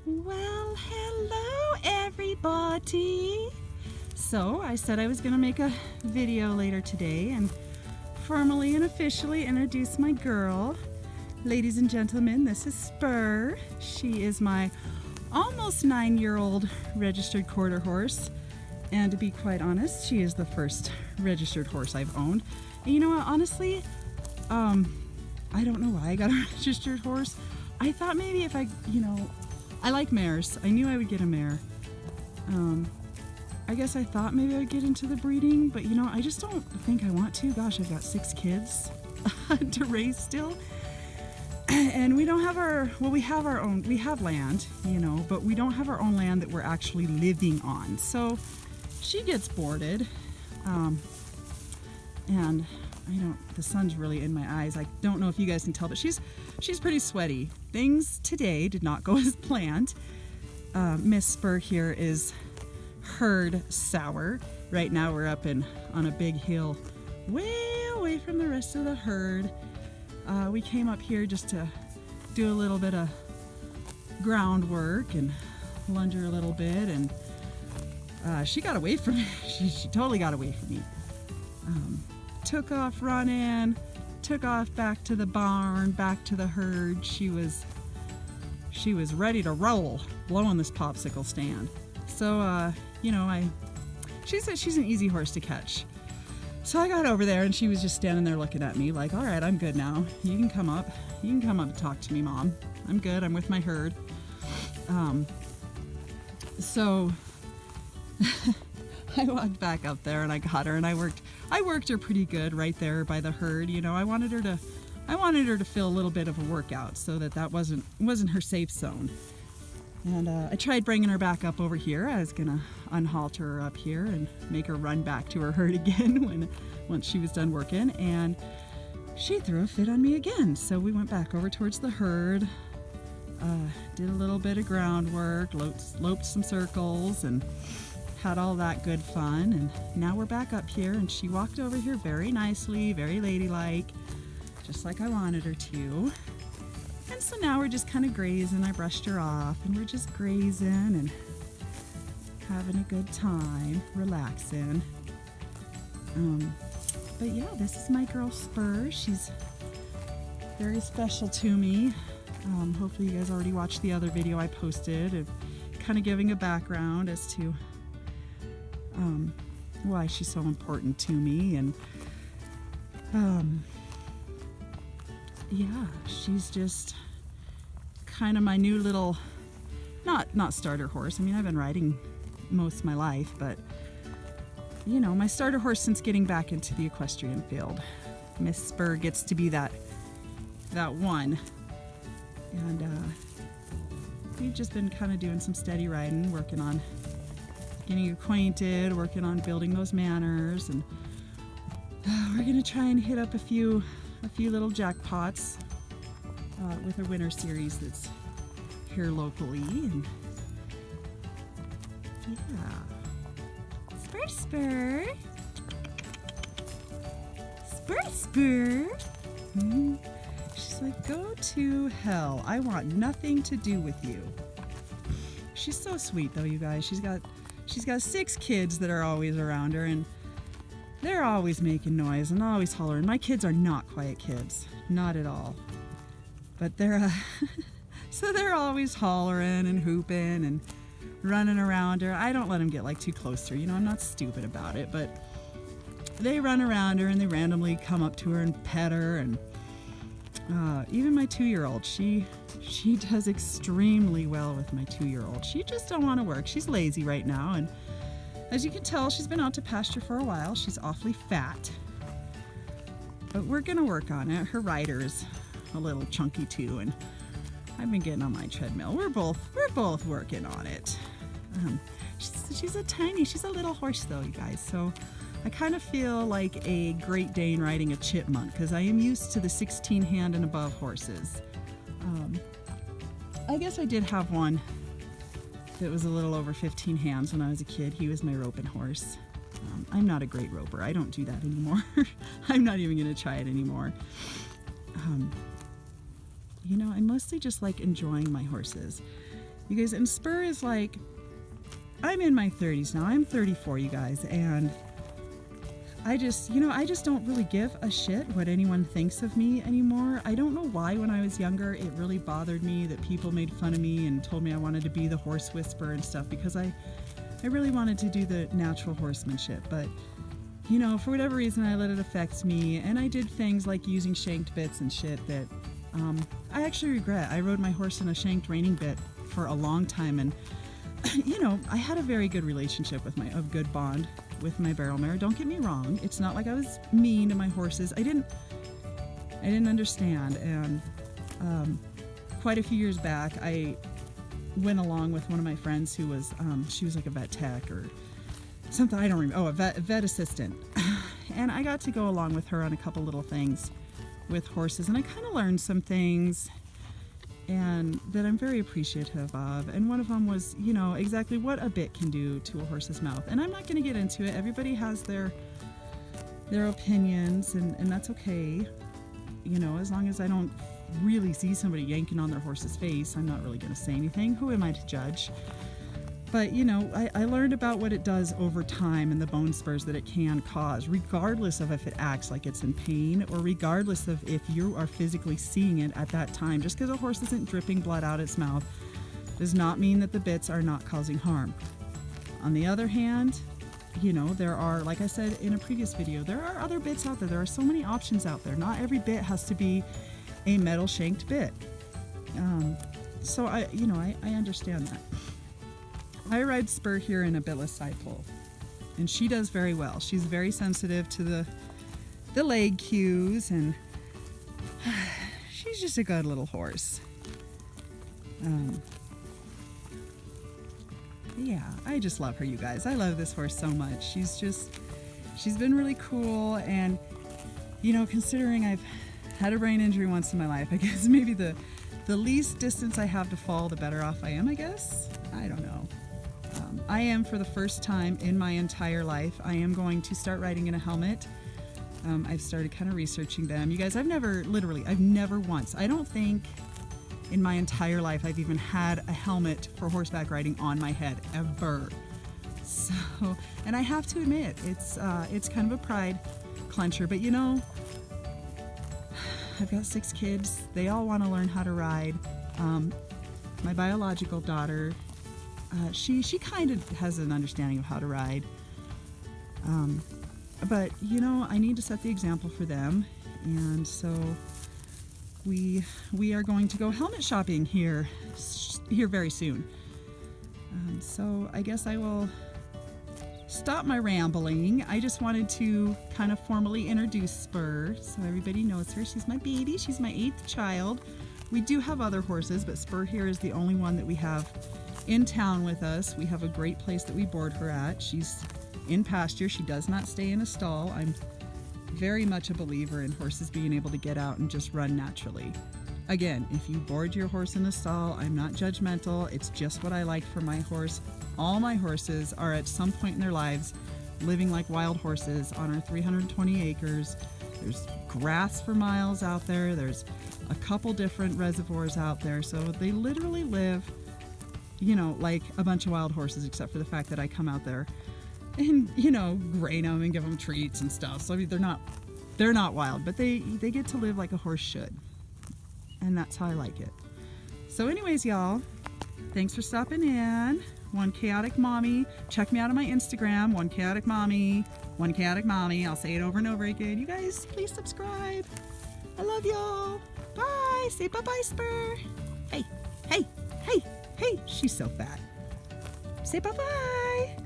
Well, hello everybody. So I said I was going to make a video later today and formally and officially introduce my girl. Ladies and gentlemen, this is Spur. She is my almost 9-year-old registered quarter horse. And to be quite honest, she is the first registered horse I've owned. And you know what, honestly, I don't know why I got a registered horse. I thought maybe if I like mares. I knew I would get a mare. I guess I thought maybe I would get into the breeding, but I just don't think I want to. Gosh, I've got 6 kids to raise still. And we don't have we have our own, we have land, but we don't have our own land that we're actually living on. So she gets boarded. And the sun's really in my eyes. I don't know if you guys can tell, but she's pretty sweaty. Things today did not go as planned. Miss Spur here is herd sour. Right now we're up on a big hill way away from the rest of the herd. We came up here just to do a little bit of groundwork and lunge her a little bit, and she got away from me. She totally got away from me. Took off running, took off back to the barn, back to the herd. She was ready to roll, blowing this popsicle stand. So, she's an easy horse to catch. So I got over there and she was just standing there looking at me like, all right, I'm good now. You can come up. You can come up and talk to me, Mom. I'm good. I'm with my herd. So I walked back up there and I got her and I worked her pretty good right there by the herd. I wanted her to feel a little bit of a workout so that wasn't her safe zone. And I tried bringing her back up over here. I was gonna unhalter her up here and make her run back to her herd again once she was done working, and she threw a fit on me again. So we went back over towards the herd, did a little bit of groundwork, loped some circles, and had all that good fun. And now we're back up here, and she walked over here very nicely, very ladylike, just like I wanted her to. And so now we're just kind of grazing. I brushed her off and we're just grazing and having a good time, relaxing. But yeah, this is my girl Spur. She's very special to me. Hopefully you guys already watched the other video I posted of kind of giving a background as to why she's so important to me. And yeah, she's just kind of my new little, not starter horse. I mean, I've been riding most of my life, but my starter horse since getting back into the equestrian field. Miss Spur gets to be that one. And we've just been kind of doing some steady riding, working on getting acquainted, working on building those manners, and we're gonna try and hit up a few little jackpots with a winter series that's here locally. And yeah, Spur. She's like, go to hell. I want nothing to do with you. She's so sweet though, you guys. She's got 6 kids that are always around her, and they're always making noise and always hollering. My kids are not quiet kids, not at all. But they're so they're always hollering and hooping and running around her. I don't let them get too close to her. I'm not stupid about it, but they run around her and they randomly come up to her and pet her. And even my 2-year-old, she does extremely well with my 2-year-old. She just don't want to work. She's lazy right now, and as you can tell, she's been out to pasture for a while. She's awfully fat, but we're gonna work on it. Her rider's a little chunky too, and I've been getting on my treadmill. We're both working on it. She's a little horse though, you guys. So I kind of feel like a Great Dane riding a chipmunk, because I am used to the 16 hand and above horses. I guess I did have one that was a little over 15 hands when I was a kid. He was my roping horse. I'm not a great roper. I don't do that anymore. I'm not even going to try it anymore. I mostly just like enjoying my horses. You guys, and Spur is like, I'm in my 30s now. I'm 34, you guys, and I just don't really give a shit what anyone thinks of me anymore. I don't know why when I was younger it really bothered me that people made fun of me and told me I wanted to be the horse whisperer and stuff, because I really wanted to do the natural horsemanship. But, you know, for whatever reason I let it affect me, and I did things like using shanked bits and shit that I actually regret. I rode my horse in a shanked reining bit for a long time, and you know, I had a very good relationship with a good bond with my barrel mare. Don't get me wrong. It's not like I was mean to my horses. I didn't understand. And quite a few years back, I went along with one of my friends who was, she was like a vet tech or something. I don't remember. Oh, a vet assistant. And I got to go along with her on a couple little things with horses. And I kind of learned some things and that I'm very appreciative of. And one of them was, you know, exactly what a bit can do to a horse's mouth. And I'm not going to get into it. Everybody has their opinions, and that's okay. You know, as long as I don't really see somebody yanking on their horse's face, I'm not really going to say anything. Who am I to judge? But, you know, I learned about what it does over time and the bone spurs that it can cause, regardless of if it acts like it's in pain or regardless of if you are physically seeing it at that time. Just because a horse isn't dripping blood out its mouth does not mean that the bits are not causing harm. On the other hand, you know, there are, like I said in a previous video, there are other bits out there. There are so many options out there. Not every bit has to be a metal shanked bit. So I understand that. I ride Spur here in a bitless side pull, and she does very well. She's very sensitive to the leg cues, and she's just a good little horse. Yeah, I just love her, you guys. I love this horse so much. She's been really cool, and, you know, considering I've had a brain injury once in my life, I guess maybe the least distance I have to fall, the better off I am, I guess. I don't know. I am, for the first time in my entire life, I am going to start riding in a helmet. I've started kind of researching them. You guys, I've never once, I don't think in my entire life I've even had a helmet for horseback riding on my head, ever. So, and I have to admit, it's kind of a pride clencher, but you know, I've got 6 kids. They all want to learn how to ride. My biological daughter, she kind of has an understanding of how to ride. But, you know, I need to set the example for them. And so we are going to go helmet shopping here very soon. So I guess I will stop my rambling. I just wanted to kind of formally introduce Spur so everybody knows her. She's my baby. She's my 8th child. We do have other horses, but Spur here is the only one that we have in town with us. We have a great place that we board her at. She's in pasture. She does not stay in a stall. I'm very much a believer in horses being able to get out and just run naturally. Again, if you board your horse in a stall, I'm not judgmental. It's just what I like for my horse. All my horses are at some point in their lives living like wild horses on our 320 acres. There's grass for miles out there. There's a couple different reservoirs out there. So they literally live, you know, like a bunch of wild horses, except for the fact that I come out there and, you know, grain them and give them treats and stuff. So I mean, they're not wild, but they get to live like a horse should. And that's how I like it. So anyways, y'all, thanks for stopping in. One Chaotic Mommy. Check me out on my Instagram, One Chaotic Mommy. One Chaotic Mommy. I'll say it over and over again. You guys, please subscribe. I love y'all. Bye. Say bye-bye, Spur. Hey, hey, hey, hey. She's so fat. Say bye-bye.